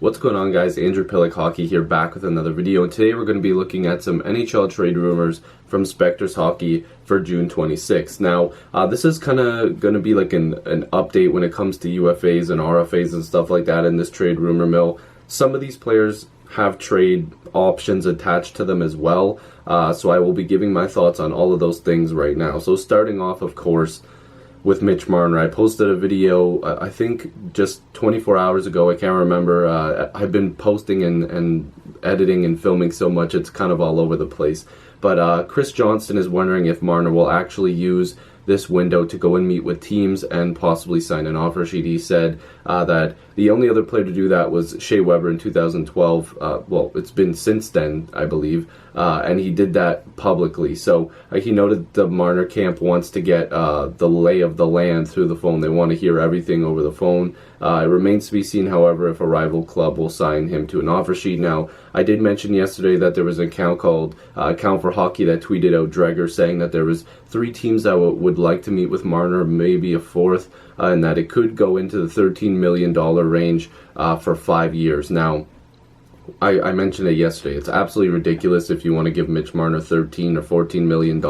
What's going on, guys? Andrew Piluk Hockey here, back with another video, and today we're going to be looking at some NHL trade rumors from Specters Hockey for June 26th. Now, this is kind of going to be like an update when it comes to UFAs and RFAs and stuff like that in this trade rumor mill. Some of these players have trade options attached to them as well, so I will be giving my thoughts on all of those things right now. So starting off, of course, with Mitch Marner. I posted a video, I think just 24 hours ago, I can't remember. I've been posting and editing and filming so much, it's kind of all over the place. But Chris Johnston is wondering if Marner will actually use this window to go and meet with teams and possibly sign an offer sheet. He said that the only other player to do that was Shea Weber in 2012. Well, it's been since then, I believe, and he did that publicly. So he noted the Marner camp wants to get the lay of the land through the phone. They want to hear everything over the phone. It remains to be seen, however, if a rival club will sign him to an offer sheet. Now, I did mention yesterday that there was an account called Account for Hockey that tweeted out Dreger saying that there was 3 teams that would like to meet with Marner, maybe a 4th, and that it could go into the $13 million range for 5 years. Now, I mentioned it yesterday. It's absolutely ridiculous if you want to give Mitch Marner $13 or $14 million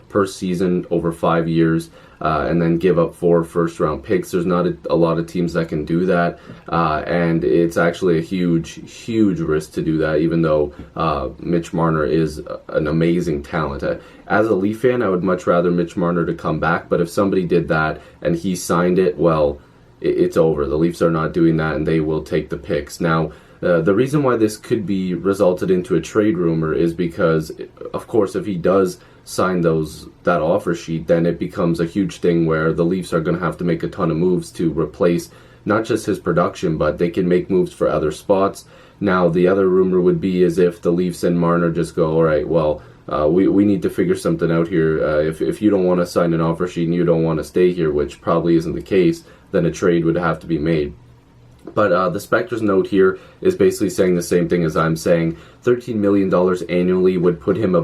per season over 5 years, and then give up 4 first-round picks. There's not a lot of teams that can do that, and it's actually a huge risk to do that, even though Mitch Marner is an amazing talent. As a Leaf fan, I would much rather Mitch Marner to come back, but if somebody did that and he signed it, well, it's over. The Leafs are not doing that, and they will take the picks. Now, the reason why this could be resulted into a trade rumor is because, of course, if he does sign that offer sheet, then it becomes a huge thing where the Leafs are going to have to make a ton of moves to replace not just his production, but they can make moves for other spots. Now, the other rumor would be as if the Leafs and Marner just go, all right, well, we need to figure something out here. If you don't want to sign an offer sheet and you don't want to stay here, which probably isn't the case, then a trade would have to be made. But the Spectre's note here is basically saying the same thing as I'm saying. $13 million annually would put him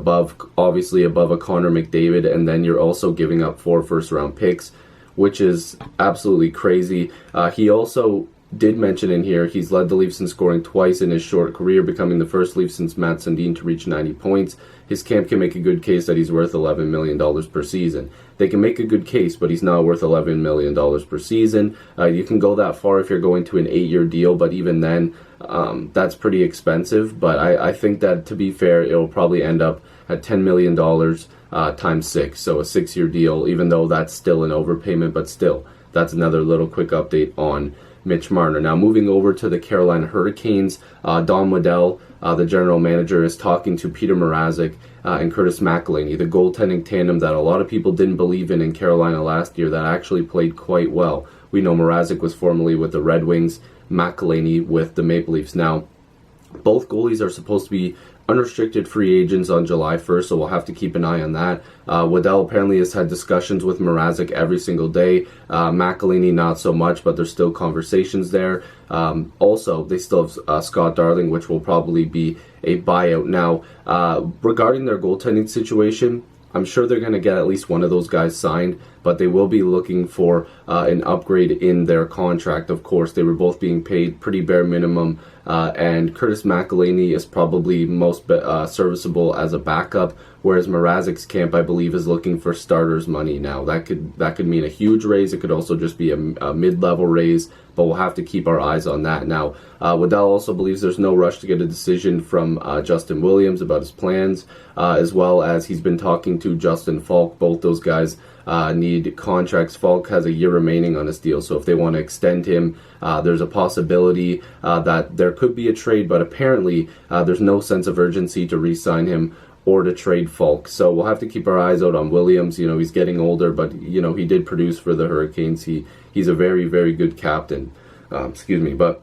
obviously above a Connor McDavid, and then you're also giving up 4 first-round picks, which is absolutely crazy. He also did mention in here he's led the Leafs in scoring twice in his short career, becoming the first Leaf since Matt Sundin to reach 90 points. His camp can make a good case that he's worth $11 million per season. They can make a good case, but he's not worth $11 million per season. You can go that far if you're going to an 8-year deal, but even then, that's pretty expensive. But I think that, to be fair, it'll probably end up at $10 million times 6, so a 6-year deal, even though that's still an overpayment, but still, that's another little quick update on Mitch Marner. Now, moving over to the Carolina Hurricanes, Don Waddell, the general manager, is talking to Peter Mrazek and Curtis McElhinney, the goaltending tandem that a lot of people didn't believe in Carolina last year that actually played quite well. We know Mrazek was formerly with the Red Wings, McElhinney with the Maple Leafs. Now, both goalies are supposed to be unrestricted free agents on July 1st, so we'll have to keep an eye on that. Waddell apparently has had discussions with Mrazek every single day. McElhinney not so much, but there's still conversations there. Also, they still have Scott Darling, which will probably be a buyout. Now, regarding their goaltending situation, I'm sure they're going to get at least one of those guys signed, but they will be looking for an upgrade in their contract. Of course, they were both being paid pretty bare minimum, and Curtis McElhinney is probably most serviceable as a backup, whereas Mrazek's camp, I believe, is looking for starters money. Now, that could mean a huge raise. It could also just be a mid-level raise, but we'll have to keep our eyes on that. Now, Waddell also believes there's no rush to get a decision from Justin Williams about his plans, as well as he's been talking to Justin Falk. Both those guys need contracts. Falk has a year remaining on his deal, so if they want to extend him, there's a possibility that there could be a trade, but apparently there's no sense of urgency to re-sign him or to trade Falk. So we'll have to keep our eyes out on Williams. You know, he's getting older, but you know, he did produce for the Hurricanes. He's a very, very good captain. But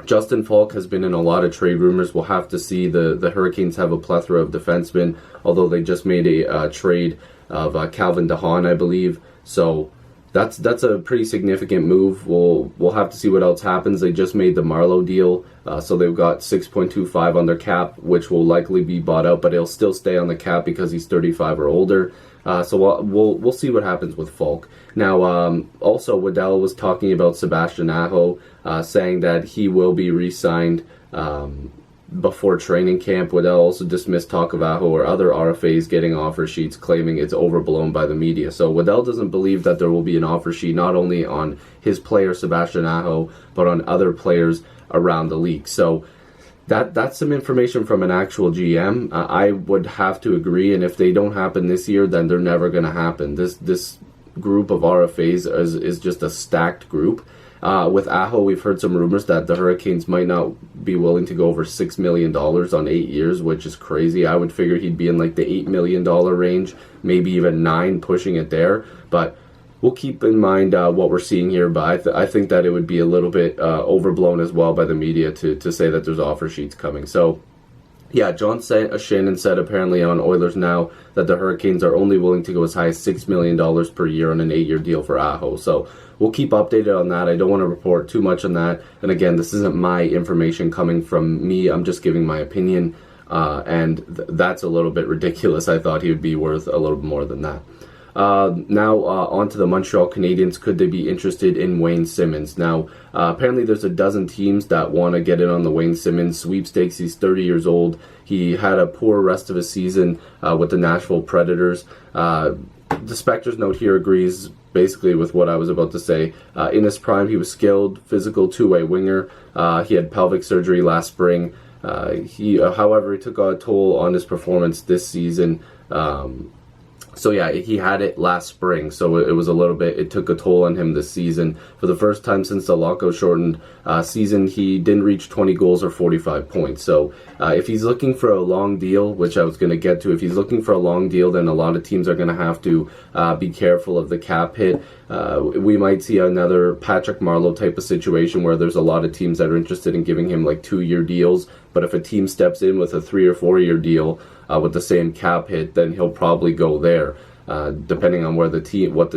Justin Falk has been in a lot of trade rumors. We'll have to see. The Hurricanes have a plethora of defensemen, although they just made a trade of Calvin DeHaan, I believe. So that's a pretty significant move. We'll have to see what else happens. They just made the Marlowe deal, so they've got 6.25 on their cap, which will likely be bought out, but he'll still stay on the cap because he's 35 or older. So we'll see what happens with Falk. Now, also Waddell was talking about Sebastian Aho, saying that he will be re-signed before training camp. Waddell also dismissed talk of Aho or other RFAs getting offer sheets, claiming it's overblown by the media. So Waddell doesn't believe that there will be an offer sheet not only on his player Sebastian Aho, but on other players around the league. So that's some information from an actual GM. I would have to agree, and if they don't happen this year, then they're never going to happen. This group of RFAs is just a stacked group. With Aho, we've heard some rumors that the Hurricanes might not be willing to go over $6 million on 8 years, which is crazy. I would figure he'd be in like the $8 million range, maybe even 9, pushing it there. But we'll keep in mind what we're seeing here. But I think that it would be a little bit overblown as well by the media to say that there's offer sheets coming. So yeah, John Shannon said apparently on Oilers Now that the Hurricanes are only willing to go as high as $6 million per year on an 8-year deal for Aho. So we'll keep updated on that. I don't want to report too much on that. And again, this isn't my information coming from me. I'm just giving my opinion. And that's a little bit ridiculous. I thought he would be worth a little bit more than that. Now on to the Montreal Canadiens. Could they be interested in Wayne Simmons? Now, apparently there's a dozen teams that want to get in on the Wayne Simmons sweepstakes. He's 30 years old. He had a poor rest of his season with the Nashville Predators. The Spectre's note here agrees basically with what I was about to say. In his prime, he was skilled, physical, two-way winger. He had pelvic surgery last spring. However, he took a toll on his performance this season. So yeah, he had it last spring, so it was a little bit, it took a toll on him this season. For the first time since the lockout shortened season, he didn't reach 20 goals or 45 points. So if he's looking for a long deal, which I was going to get to, if he's looking for a long deal, then a lot of teams are going to have to be careful of the cap hit. We might see another Patrick Marleau type of situation where there's a lot of teams that are interested in giving him like 2-year deals, but if a team steps in with a 3 or 4 year deal with the same cap hit, then he'll probably go there, depending on what the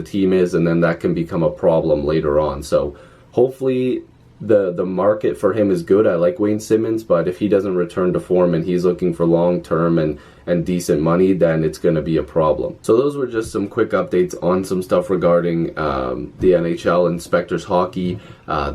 team is, and then that can become a problem later on. So hopefully the market for him is good. I like Wayne Simmons, but if he doesn't return to form and he's looking for long term and decent money, then it's going to be a problem. So those were just some quick updates on some stuff regarding the NHL and Spectors hockey,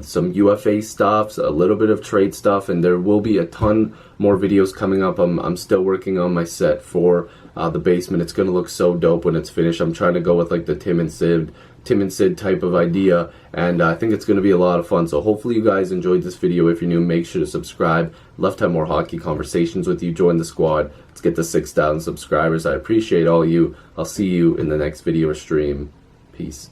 some UFA stuff, a little bit of trade stuff, and there will be a ton more videos coming up. I'm still working on my set for the basement. It's going to look so dope when it's finished. I'm trying to go with like the Tim and Sid type of idea, and I think it's going to be a lot of fun. So hopefully you guys enjoyed this video. If you're new, make sure to subscribe. Love to have more hockey conversations with you. Join the squad. Let's get to 6,000 subscribers. I appreciate all you. I'll see you in the next video or stream. Peace.